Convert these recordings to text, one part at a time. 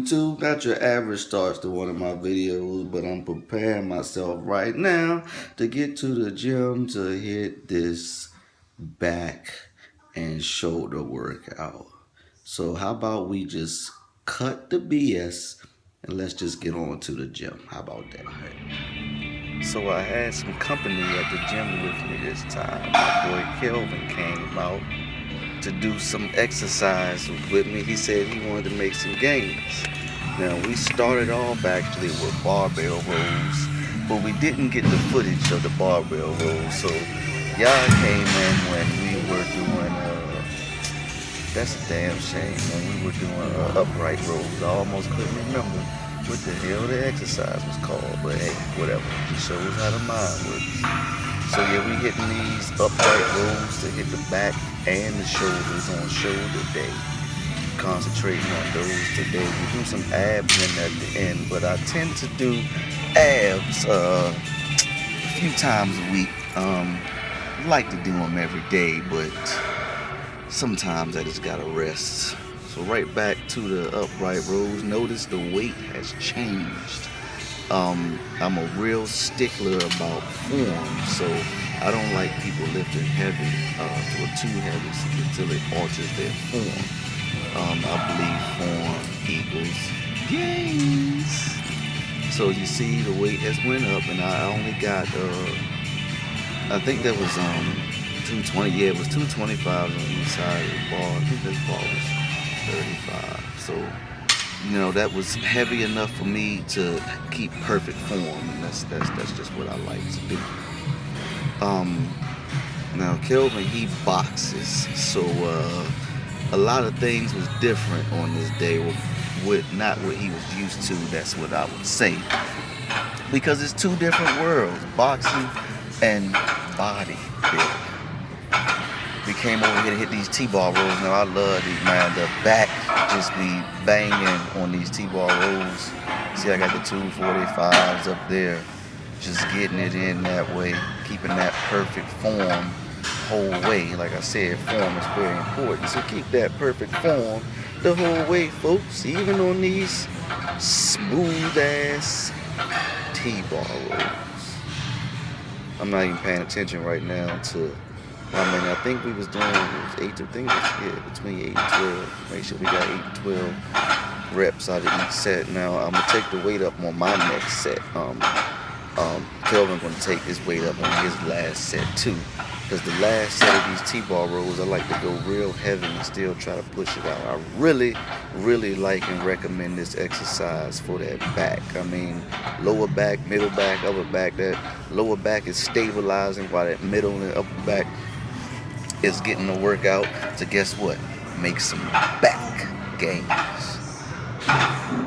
YouTube? Not your average starts to one of my videos, but I'm preparing myself right now to get to the gym to hit this back and shoulder workout. So how about we just cut the BS and let's just get on to the gym. How about that? So I had some company at the gym with me this time. My boy Kelvin came out to do some exercise with me. He said he wanted to make some gains. Now we started off actually with barbell rows, but we didn't get the footage of the barbell rows. So y'all came in when we were doing that's a damn shame, when we were doing upright rows. I almost couldn't remember what the hell the exercise was called, but hey, whatever. It shows how the mind works. So yeah, we hitting these upright rows to hit the back and the shoulders on shoulder day. Concentrating on those today. We do some abs in at the end, but I tend to do abs a few times a week. I like to do them every day, but sometimes I just gotta rest. So right back to the upright rows. Notice the weight has changed. I'm a real stickler about form, so I don't like people lifting heavy or too heavy until it alters their form. I believe form equals gains. So you see the weight has went up, and I only got I think that was 220. Yeah, it was 225 on each side of the bar. I think this bar was 35. So that was heavy enough for me to keep perfect form, and that's just what I like to do. Now Kelvin, he boxes, so a lot of things was different on this day with not what he was used to. That's what I would say, because it's two different worlds, boxing and bodybuilding. We came over here to hit these T-bar rolls. Now I love these, man. The back just be banging on these T-bar rolls. See, I got the 245s up there, just getting it in that way, keeping that perfect form whole way. Like I said, form is very important. So keep that perfect form the whole way, folks, even on these smooth ass T-bar rolls. I'm not even paying attention right now to I think we was doing between 8 and 12. Make sure we got 8 and 12 reps out of each set. Now I'm gonna take the weight up on my next set. Kelvin gonna take his weight up on his last set too, because the last set of these T-bar rolls I like to go real heavy and still try to push it out. I really like and recommend this exercise for that back. Lower back, middle back, upper back. That lower back is stabilizing, while that middle and upper back is getting the workout to, guess what, make some back gains.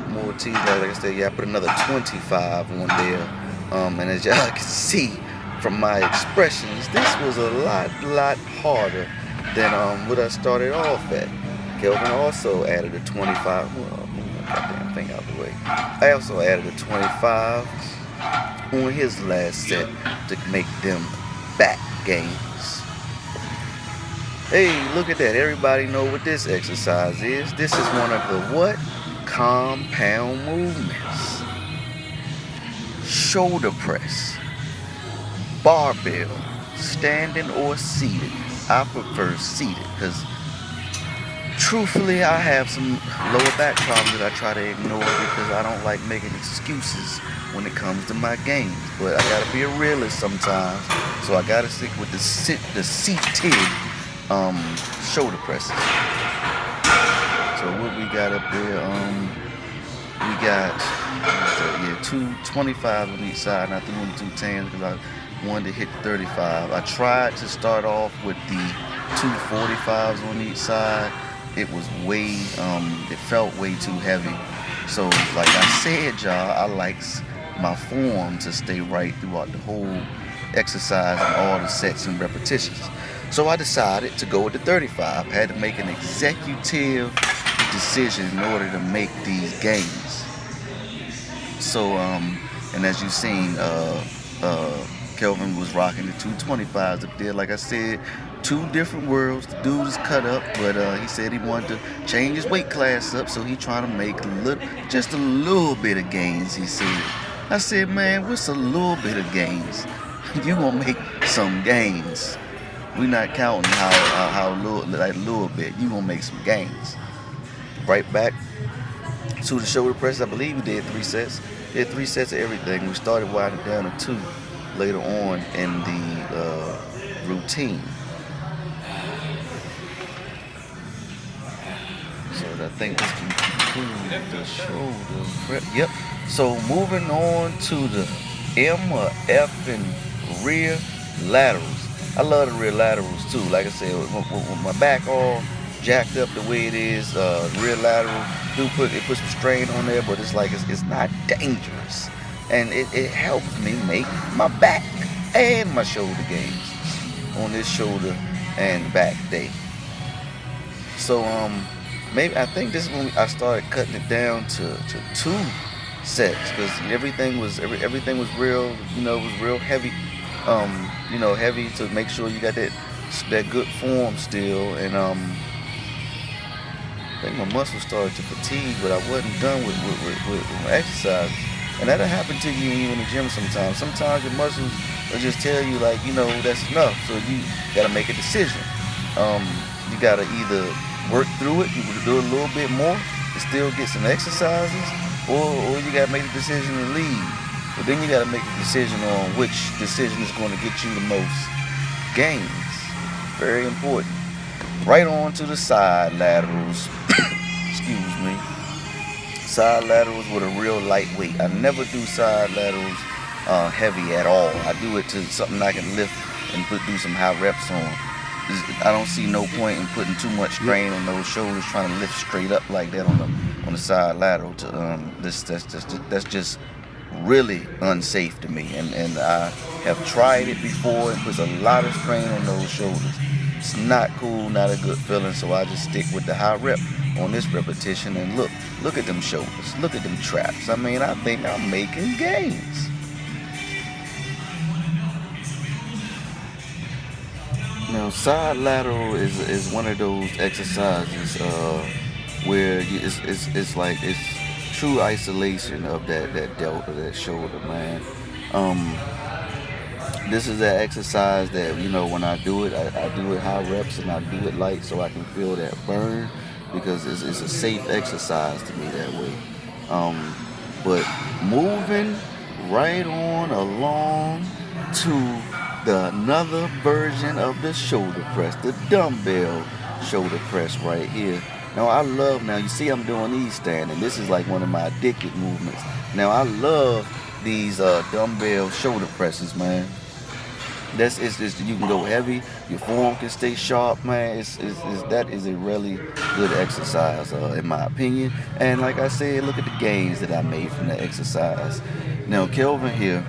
More T's, like I said, I put another 25 on there. And as y'all can see from my expressions, this was a lot harder than what I started off at. Kelvin also added a 25. Well, move that goddamn thing out the way. I also added a 25 on his last set to make them back gains. Hey, look at that. Everybody know what this exercise is. This is one of the what? Compound movements. Shoulder press. Barbell. Standing or seated. I prefer seated because truthfully I have some lower back problems that I try to ignore because I don't like making excuses when it comes to my gains. But I gotta be a realist sometimes, so I gotta stick with the seated shoulder presses. So what we got up there, we got 225 on each side, and I threw in 210s because I wanted to hit 35. I tried to start off with the 245s on each side. It was it felt way too heavy. So like I said, y'all, I like my form to stay right throughout the whole exercise and all the sets and repetitions. So I decided to go with the 35. I had to make an executive decision in order to make these gains. So, and as you've seen, Kelvin was rocking the 225s up there. Like I said, two different worlds. The dude is cut up, but he said he wanted to change his weight class up, so he trying to make just a little bit of gains, he said. I said, man, what's a little bit of gains? You gonna make some gains. We not counting how little bit. You gonna make some gains. Right back to the shoulder press. I believe we did 3 sets. Did 3 sets of everything. We started winding down to 2 later on in the routine. So I think this can conclude the shoulder press. Yep. So moving on to the M or F and rear laterals. I love the rear laterals too. Like I said, with my back all jacked up the way it is, rear lateral it puts some strain on there, but it's like it's not dangerous, and it helps me make my back and my shoulder gains on this shoulder and back day. So maybe I think this is when I started cutting it down to 2 sets, because everything was real, it was real heavy. Heavy to make sure you got that good form still, and I think my muscles started to fatigue, but I wasn't done with my exercise, and that'll happen to you when you're in the gym sometimes. Sometimes your muscles will just tell you, like, that's enough, so you gotta make a decision. You gotta either work through it, you do a little bit more and still get some exercises, or you gotta make a decision to leave. But then you got to make a decision on which decision is going to get you the most gains. Very important. Right on to the side laterals. Excuse me. Side laterals with a real lightweight. I never do side laterals heavy at all. I do it to something I can lift and do some high reps on. I don't see no point in putting too much strain on those shoulders, trying to lift straight up like that on the side lateral. That's just really unsafe to me, and I have tried it before. It puts a lot of strain on those shoulders. It's not cool, not a good feeling, so I just stick with the high rep on this repetition, and look at them shoulders, look at them traps. I mean, I think I'm making gains. Now, side lateral is one of those exercises where it's true isolation of that delta, that shoulder, man. This is that exercise that, when I do it, I do it high reps and I do it light so I can feel that burn, because it's a safe exercise to me that way. But moving right on along to another version of the shoulder press, the dumbbell shoulder press right here. Now you see I'm doing these standing. This is like one of my addicted movements. Now I love these dumbbell shoulder presses, man. You can go heavy, your form can stay sharp, man. That is a really good exercise, in my opinion. And like I said, look at the gains that I made from that exercise. Now Kelvin here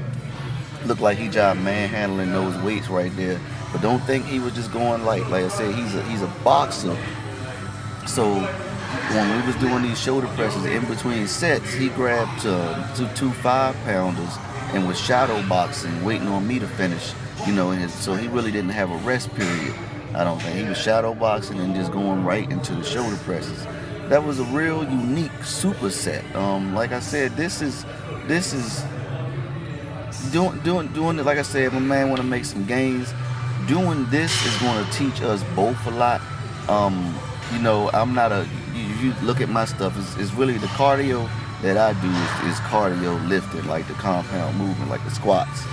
looked like he job manhandling those weights right there, but don't think he was just going light. Like I said, he's a boxer. So when we was doing these shoulder presses in between sets, he grabbed two 5-pounders and was shadow boxing, waiting on me to finish. So he really didn't have a rest period. I don't think. He was shadow boxing and just going right into the shoulder presses. That was a real unique superset. Like I said, this is doing it. Like I said, my man want to make some gains. Doing this is going to teach us both a lot. I'm not you look at my stuff, it's really the cardio that I do is cardio lifting, like the compound movement, like the squats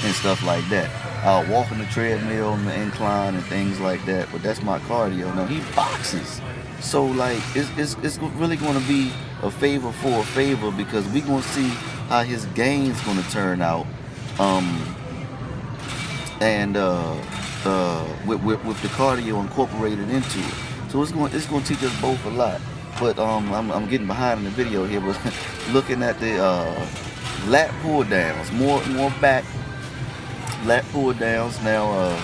and stuff like that. I'll walk on the treadmill on the incline and things like that, but that's my cardio. Now he boxes, so like it's really going to be a favor for a favor, because we going to see how his gains going to turn out, with the cardio incorporated into it. So it's going to teach us both a lot. But I'm getting behind in the video here, but looking at the lat pull downs, more back lat pull downs. Now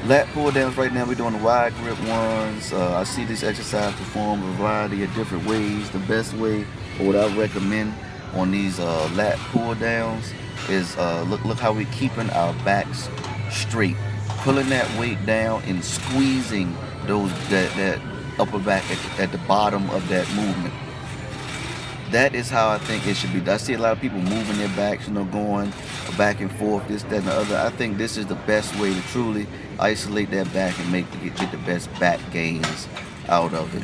lat pull downs right now, we're doing the wide grip ones. I see this exercise performed a variety of different ways. The best way, or what I recommend on these lat pull downs, is look how we're keeping our backs straight pulling that weight down and squeezing that upper back at the bottom of that movement. That is how I think it should be. I see a lot of people moving their backs, going back and forth, this, that, and the other. I think this is the best way to truly isolate that back and get the best back gains out of it.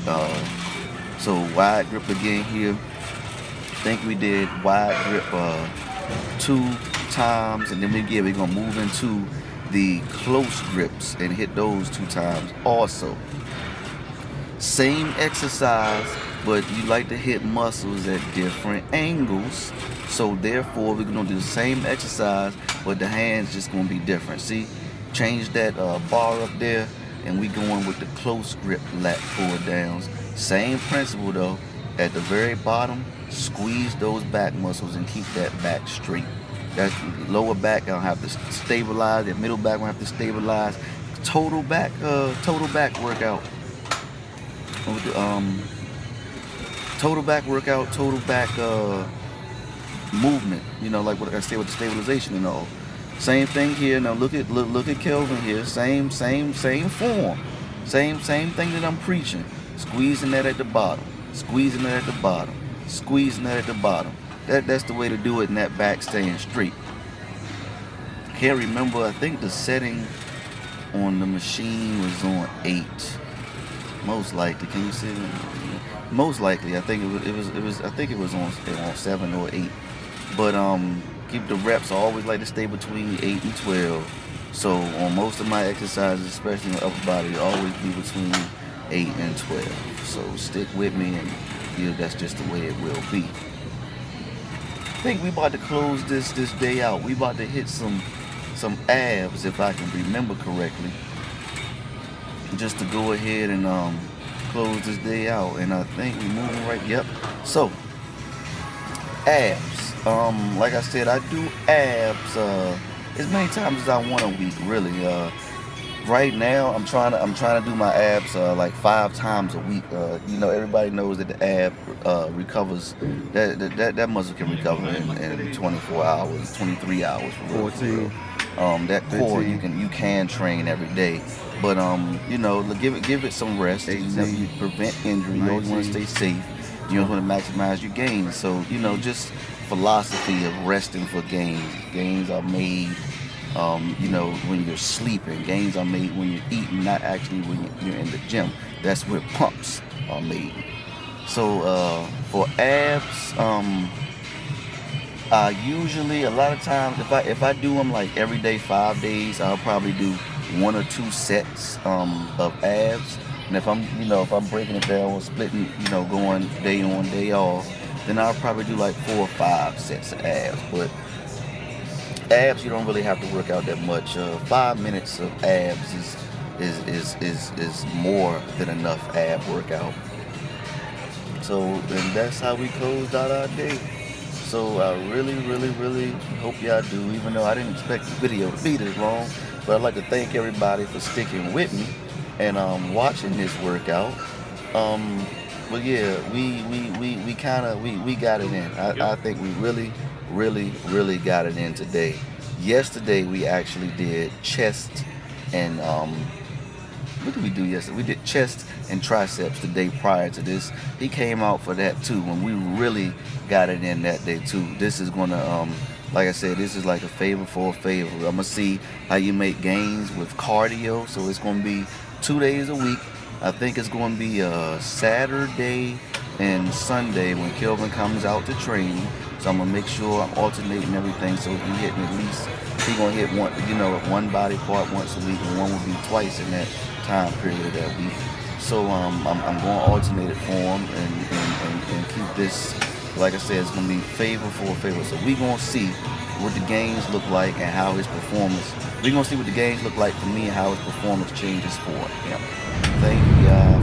So wide grip again here. I think we did wide grip 2 times, and then we're gonna move into the close grips and hit those 2 times also. Same exercise, but you like to hit muscles at different angles. So therefore, we're gonna do the same exercise, but the hands just gonna be different. See, change that bar up there, and we going with the close grip lat pull downs. Same principle though. At the very bottom, squeeze those back muscles and keep that back straight. That lower back gonna have to stabilize. That middle back gonna have to stabilize. Total back workout. Total back workout, total back movement. Like what I said with the stabilization and all. Same thing here. Now look at Kelvin here. Same form. Same thing that I'm preaching. Squeezing that at the bottom. Squeezing that at the bottom. Squeezing that at the bottom. That's the way to do it, and that back staying straight. Can't remember. I think the setting on the machine was on 8. Most likely. Can you see it? Most likely. I think it was on 7 or 8. But keep the reps. I always like to stay between 8 and 12. So on most of my exercises, especially in the upper body, always be between 8 and 12. So stick with me, and that's just the way it will be. I think we about to close this day out. We about to hit some abs, if I can remember correctly, just to go ahead and close this day out. And I think we're moving right. Yep. So abs. Like I said, I do abs as many times as I want a week, really. Right now, I'm trying to do my abs like 5 times a week. Everybody knows that the ab recovers. That muscle can recover in 24 hours, 23 hours. 14. That core 15. you can train every day, but give it some rest. 18. You prevent injury. You always want to stay safe. You always want to maximize your gains. So just philosophy of resting for gains. Gains are made. When you're sleeping. Gains are made when you're eating, not actually when you're in the gym. That's where pumps are made. So for abs, usually a lot of times if I do them like every day, 5 days, I'll probably do 1 or 2 sets of abs. And if I'm breaking it down, splitting, going day on, day off, then I'll probably do like 4 or 5 sets of abs. But abs, you don't really have to work out that much. 5 minutes of abs is more than enough ab workout. So, and that's how we closed out our day. So I really, really, really hope y'all do, even though I didn't expect the video to be this long. But I'd like to thank everybody for sticking with me and watching this workout. But yeah, we got it in. I think we really, really, really got it in today. Yesterday we actually did chest and what did we do yesterday? We did chest and triceps the day prior to this. He came out for that too, and we really got it in that day too. This is gonna like I said, this is like a favor for a favor. I'm gonna see how you make gains with cardio. So it's gonna be 2 days a week. I think it's gonna be Saturday and Sunday when Kelvin comes out to train. So I'm gonna make sure I'm alternating everything. So if he hitting at least, he gonna hit one body part once a week, and one will be twice in that time period of that week. So I'm gonna alternate it for him and keep this. Like I said, it's gonna be favor for a favor. So we gonna see what the gains look like and how his performance. We gonna see what the gains look like for me and how his performance changes for him. Thank you, y'all.